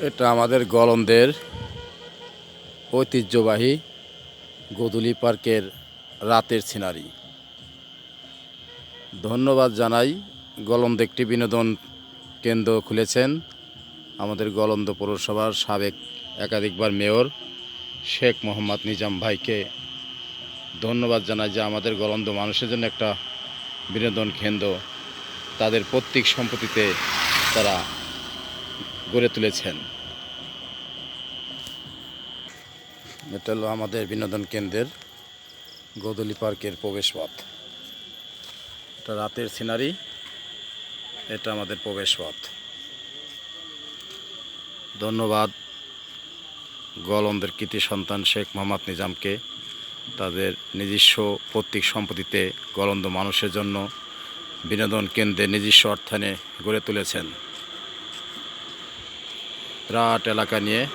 এটা আমাদের গলন্দের ঐতিহ্যবাহী গোধূলি পার্কের রাতের সিনারি। ধন্যবাদ জানাই, গলন্দ একটি বিনোদন কেন্দ্র খুলেছেন আমাদের গলন্দ পৌরসভার সাবেক একাধিকবার মেয়র শেখ মোহাম্মদ নিজাম ভাইকে। ধন্যবাদ জানাই যে আমাদের গলন্দ মানুষের জন্য একটা বিনোদন কেন্দ্র তাদের পৈতৃক সম্পত্তিতে তারা গড়ে তুলেছেন। এটা হলো আমাদের বিনোদন কেন্দ্রের গোধূলি পার্কের প্রবেশপথ। এটা রাতের সিনারি, এটা আমাদের প্রবেশপথ। ধন্যবাদ গলন্দের কৃতি সন্তান শেখ মোহাম্মদ নিজামকে, তাদের নিজস্ব পৈতৃক সম্পত্তিতে গলন্দ মানুষের জন্য বিনোদন কেন্দ্রে নিজস্ব অর্থায়নে গড়ে তুলেছেন। বিরাট এলাকা নিয়ে